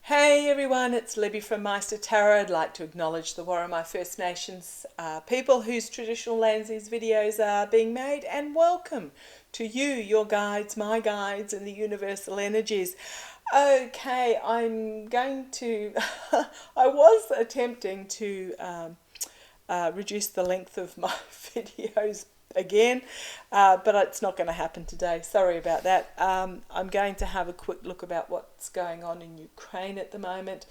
Hey everyone, it's Libby from Meister Tarot. I'd like to acknowledge the Warramai First Nations people whose traditional lands these videos are being made, and welcome to you, your guides, my guides, and the universal energies. Okay, I'm going to, I was attempting to reduce the length of my videos again, but it's not going to happen today. Sorry about that. I'm going to have a quick look about what's going on in Ukraine at the moment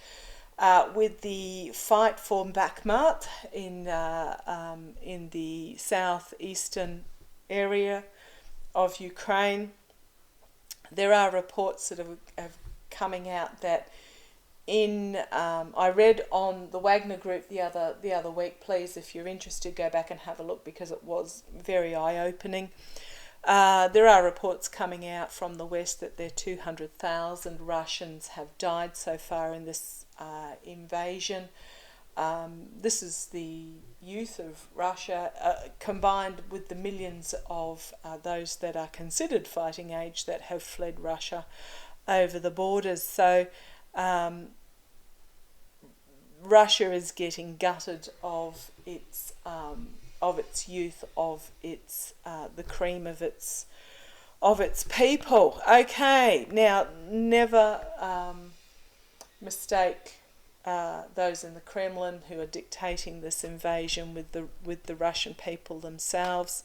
with the fight for Bakhmut in the southeastern area of Ukraine. There are reports that have coming out that I read on the Wagner group the other week. Please, if you're interested, go back and have a look because it was very eye-opening. There are reports coming out from the West that 200,000 Russians have died so far in this invasion. This is the youth of Russia combined with the millions of those that are considered fighting age that have fled Russia over the borders. So Russia is getting gutted of its youth, of its the cream of its people. Okay, now never mistake those in the Kremlin who are dictating this invasion with the Russian people themselves.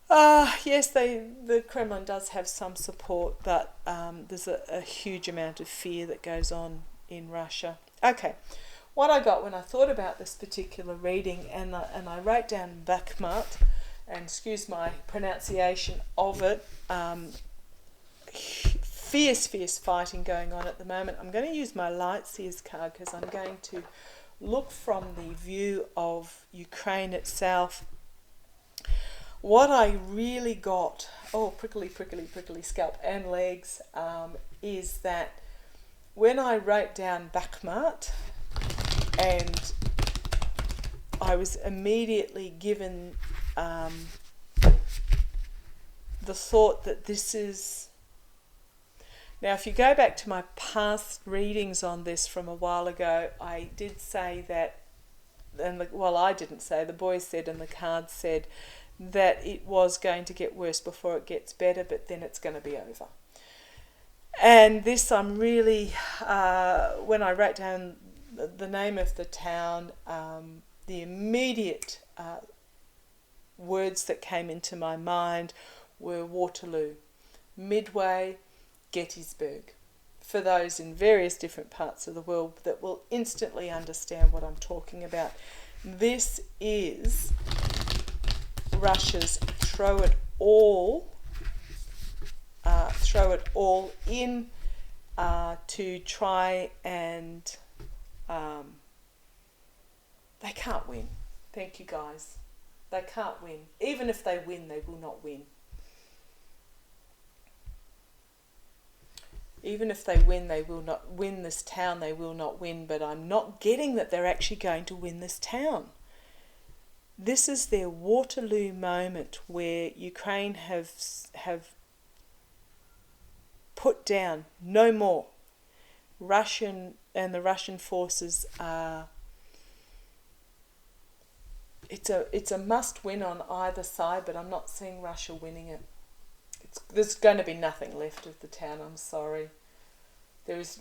Yes, the Kremlin does have some support, but there's a huge amount of fear that goes on in Russia. Okay, what I got when I thought about this particular reading, and I wrote down Bakhmut, and excuse my pronunciation of it, fierce fighting going on at the moment. I'm going to use my Lightseers card because I'm going to look from the view of Ukraine itself. What I really got, prickly scalp and legs, is that when I wrote down Bakhmut, and I was immediately given the thought that this is... Now, if you go back to my past readings on this from a while ago, I did say that, I didn't say, the boys said and the cards said that it was going to get worse before it gets better, but then it's going to be over. And this, I'm really, when I wrote down the name of the town, the immediate words that came into my mind were Waterloo, Midway, Gettysburg, for those in various different parts of the world that will instantly understand what I'm talking about. This is Russia's throw it all in to try and they can't win. Thank you, guys. They can't win. Even if they win, they will not win. Even if they win, they will not win this town. They will not win. But I'm not getting that they're actually going to win this town. This is their Waterloo moment where Ukraine have put down no more. The Russian forces are... It's a must win on either side, but I'm not seeing Russia winning it. There's going to be nothing left of the town, I'm sorry. There is...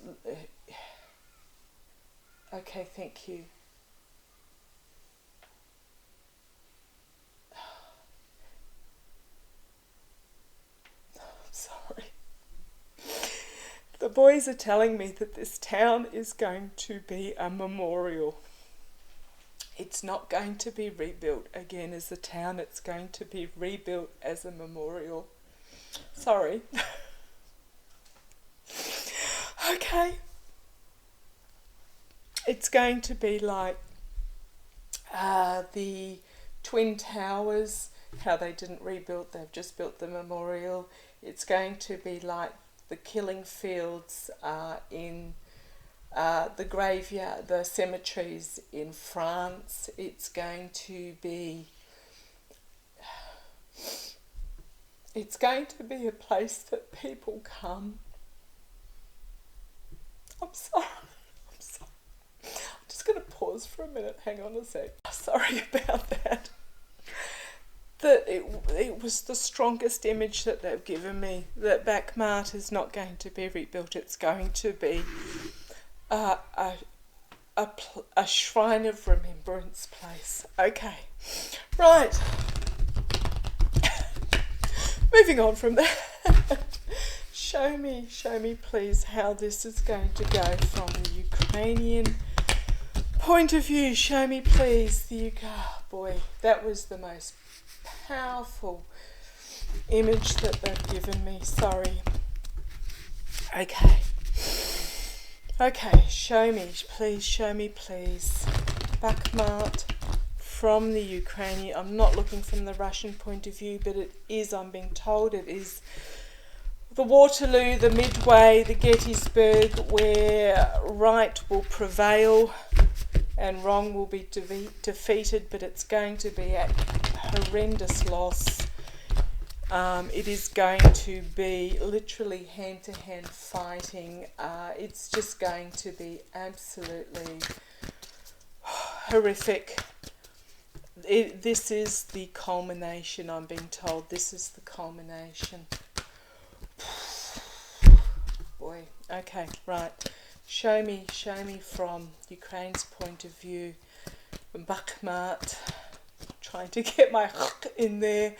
Okay, thank you. I'm sorry. The boys are telling me that this town is going to be a memorial. It's not going to be rebuilt again as a town. It's going to be rebuilt as a memorial. Sorry. Okay. It's going to be like the Twin Towers, how they didn't rebuild, they've just built the memorial. It's going to be like the killing fields in the graveyard, the cemeteries in France. It's going to be a place that people come. I'm sorry. pause for a minute. Hang on a sec. Sorry about that. That it was the strongest image that they've given me, that Bakhmut is not going to be rebuilt. It's going to be a shrine of remembrance place. Okay, right. Moving on from that. Show me please how this is going to go from the Ukrainian point of view. Show me please the UK. Oh boy, that was the most powerful image that they've given me. Sorry. Okay, show me please Bakhmut from the Ukrainian. I'm not looking from the Russian point of view, but it is, I'm being told it is the Waterloo, the Midway, the Gettysburg, where right will prevail and wrong will be defeated, but it's going to be a horrendous loss. It is going to be literally hand-to-hand fighting. It's just going to be absolutely horrific. This is the culmination, I'm being told. This is the culmination. Boy, okay, right. Show me from Ukraine's point of view. Bakhmut, trying to get my in there.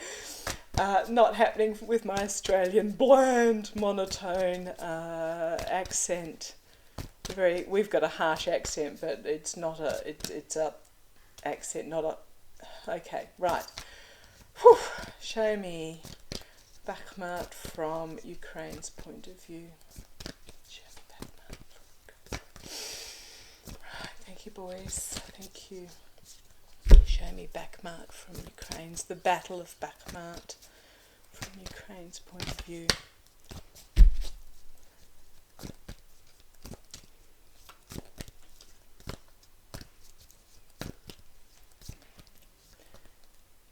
Not happening with my Australian bland, monotone accent. We've got a harsh accent, but it's not it's a accent, not a. Okay, right. Whew. Show me Bakhmut from Ukraine's point of view. Show me Bakhmut from Ukraine. Right, thank you, boys. Thank you. Show me Bakhmut from Ukraine's, the Battle of Bakhmut from Ukraine's point of view.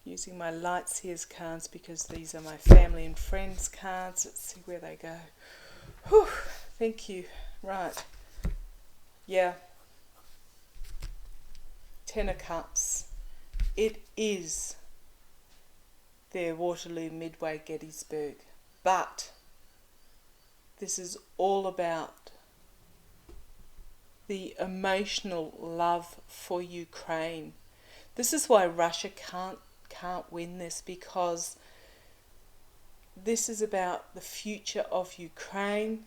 Using my Lights Here's cards because these are my family and friends cards. Let's see where they go. Whew, thank you. Right. Yeah. Ten of Cups. It is their Waterloo, Midway, Gettysburg. But this is all about the emotional love for Ukraine. This is why Russia can't win this, because this is about the future of Ukraine,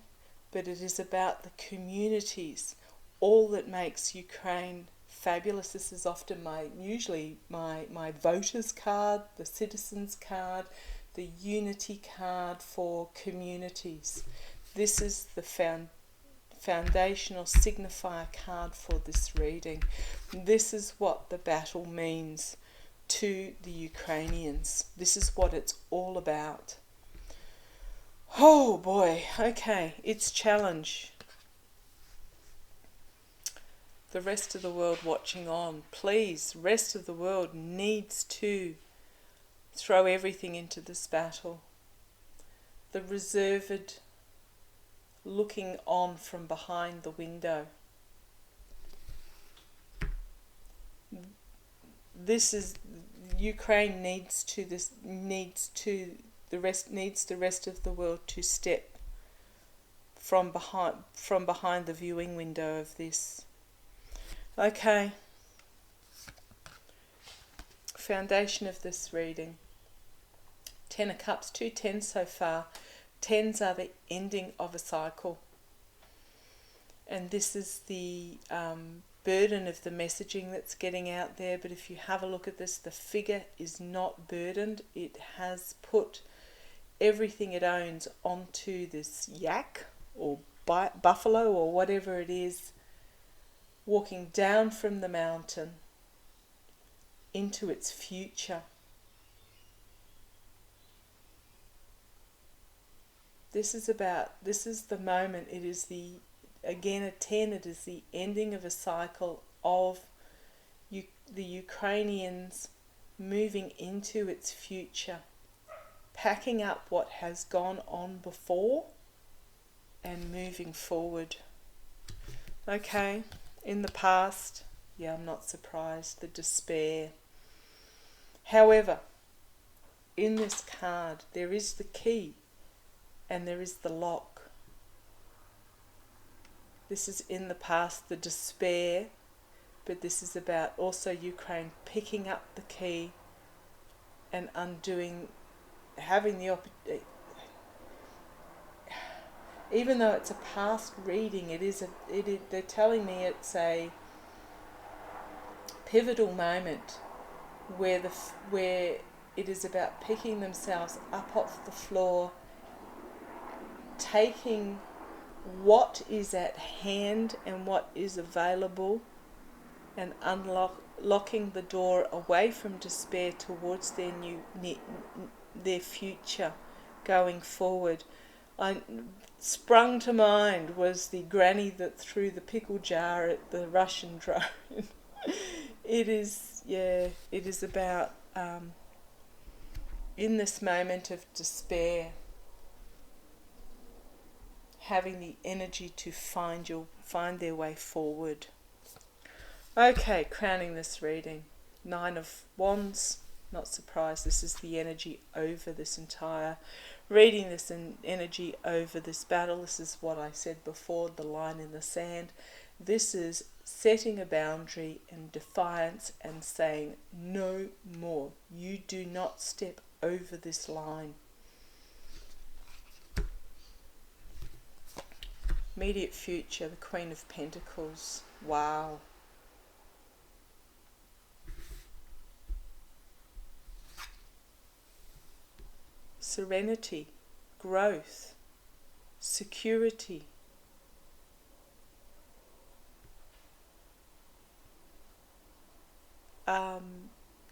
but it is about the communities, all that makes Ukraine fabulous. This is often usually my voters card, the citizens card, the unity card for communities. This is the foundational signifier card for this reading. This is what the battle means to the Ukrainians. This is what it's all about. Oh boy, okay, it's challenge. The rest of the world watching on, please, rest of the world needs to throw everything into this battle. The reserved looking on from behind the window. This is Ukraine needs the rest of the world to step from behind the viewing window of this. Okay. Foundation of this reading. 10 of Cups, 2 tens so far. Tens are the ending of a cycle. And this is the burden of the messaging that's getting out there. But if you have a look at this, the figure is not burdened. It has put everything it owns onto this yak or buffalo or whatever it is, walking down from the mountain into its future. This is the moment. It is again a 10, it is the ending of a cycle of the Ukrainians moving into its future, packing up what has gone on before and moving forward. Okay, in the past, Yeah, I'm not surprised. The despair. However, in this card, there is the key and there is the lock. This is in the past, the despair, but this is about also Ukraine picking up the key and undoing, having the opportunity. Even though it's a past reading, they're telling me it's a pivotal moment where it is about picking themselves up off the floor, taking what is at hand and what is available, and unlocking the door away from despair towards their future going forward. Sprung to mind was the granny that threw the pickle jar at the Russian drone. It is about in this moment of despair, having the energy to find their way forward. Okay, crowning this reading, 9 of Wands. Not surprised, this is the energy over this entire reading, this energy over this battle. This is what I said before, the line in the sand. This is setting a boundary and defiance and saying no more. You do not step over this line. Immediate future, the Queen of Pentacles. Wow. Serenity, growth, security.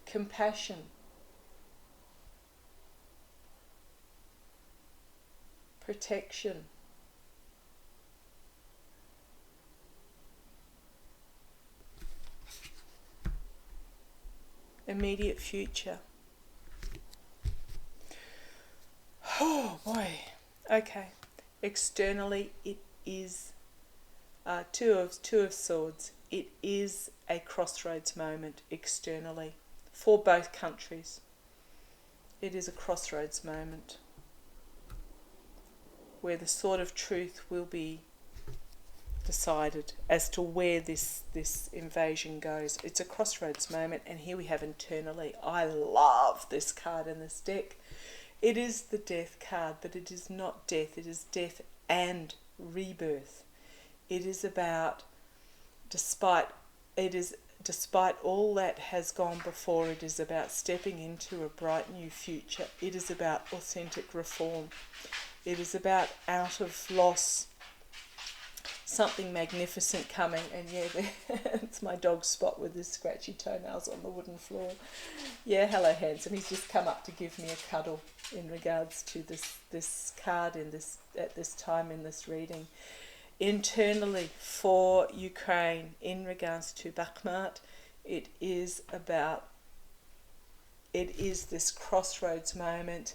Compassion, protection, immediate future. Oh boy. Okay. Externally, it is two of swords. It is a crossroads moment externally for both countries. It is a crossroads moment where the sword of truth will be decided as to where this invasion goes. It's a crossroads moment, and here we have internally. I love this card in this deck. It is the death card, but it is not death. It is death and rebirth. It is about, despite all that has gone before, it is about stepping into a bright new future. It is about authentic reform. It is about out of loss, something magnificent coming. And yeah, it's my dog Spot with his scratchy toenails on the wooden floor. Yeah, hello handsome. He's just come up to give me a cuddle in regards to this card at this time in this reading. Internally for Ukraine, in regards to Bakhmut, it is this crossroads moment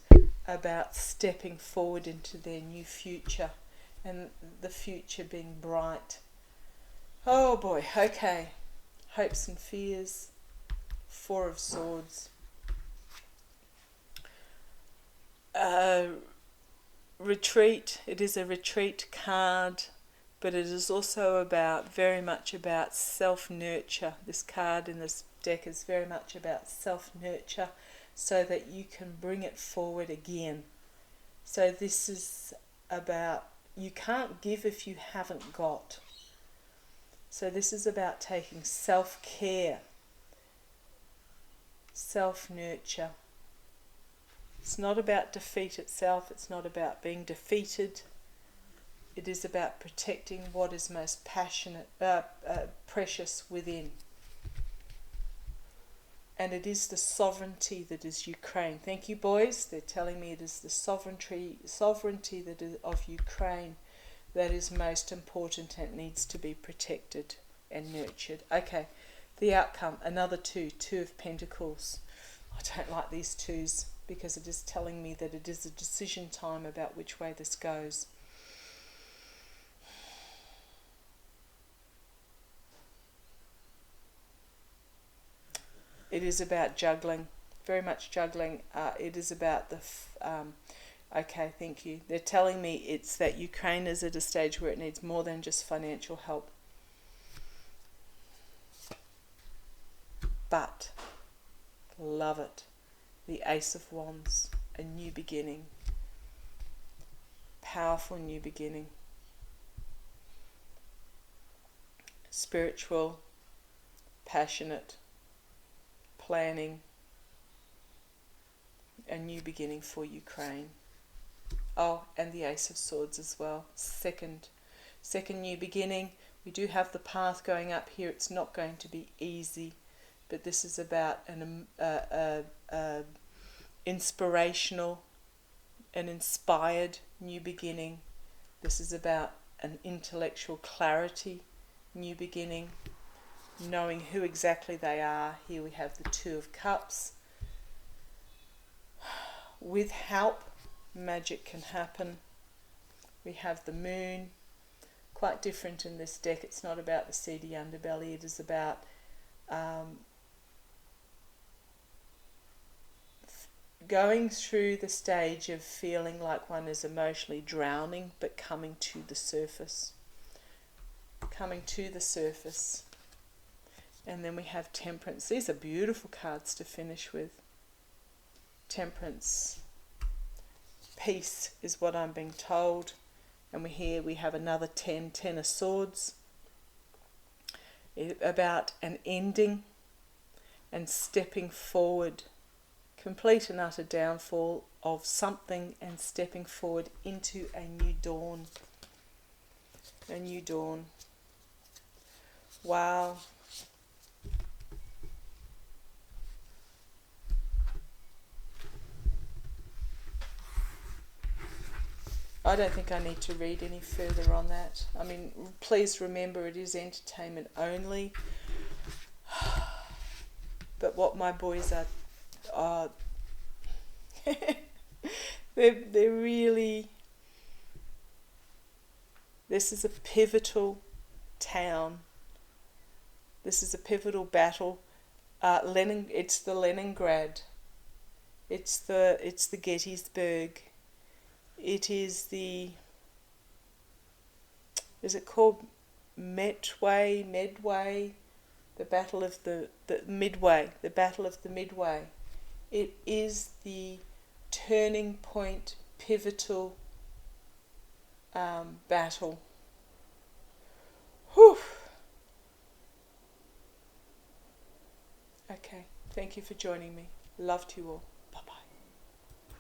about stepping forward into their new future, and the future being bright. Oh boy, okay. Hopes and fears, 4 of Swords. Retreat, it is a retreat card, but it is also very much about self-nurture. This card in this deck is very much about self-nurture so that you can bring it forward again. So this is about, you can't give if you haven't got. So this is about taking self-care, self-nurture. It's not about defeat itself. It's not about being defeated. It is about protecting what is most precious within. And it is the sovereignty that is Ukraine. Thank you, boys. They're telling me it is the sovereignty that is of Ukraine that is most important and needs to be protected and nurtured. Okay, the outcome, another 2 of Pentacles. I don't like these 2s because it is telling me that it is a decision time about which way this goes. it is about juggling, very much juggling. It is about the okay, thank you. They're telling me it's that Ukraine is at a stage where it needs more than just financial help. But, love it. The Ace of Wands, a new beginning. Powerful new beginning. Spiritual, passionate, planning, a new beginning for Ukraine. Oh, and the Ace of Swords as well. Second new beginning. We do have the path going up here. It's not going to be easy, but this is about an inspirational, an inspired new beginning. This is about an intellectual clarity, new beginning, knowing who exactly they are. Here we have the Two of Cups. With help, magic can happen. We have the Moon, quite different in this deck. It's not about the seedy underbelly. It is about going through the stage of feeling like one is emotionally drowning, but coming to the surface. Coming to the surface. And then we have Temperance. These are beautiful cards to finish with. Temperance. Peace is what I'm being told. And we have another 10 of Swords. About an ending and stepping forward. Complete and utter downfall of something and stepping forward into a new dawn. A new dawn. Wow. I don't think I need to read any further on that. I mean, please remember it is entertainment only. But what my boys are they're really, this is a pivotal town. This is a pivotal battle. It's the Leningrad. It's the Gettysburg. It is is it called Medway? The Battle of the Midway. The Battle of the Midway. It is the turning point, pivotal battle. Whew. Okay, thank you for joining me. Love to you all.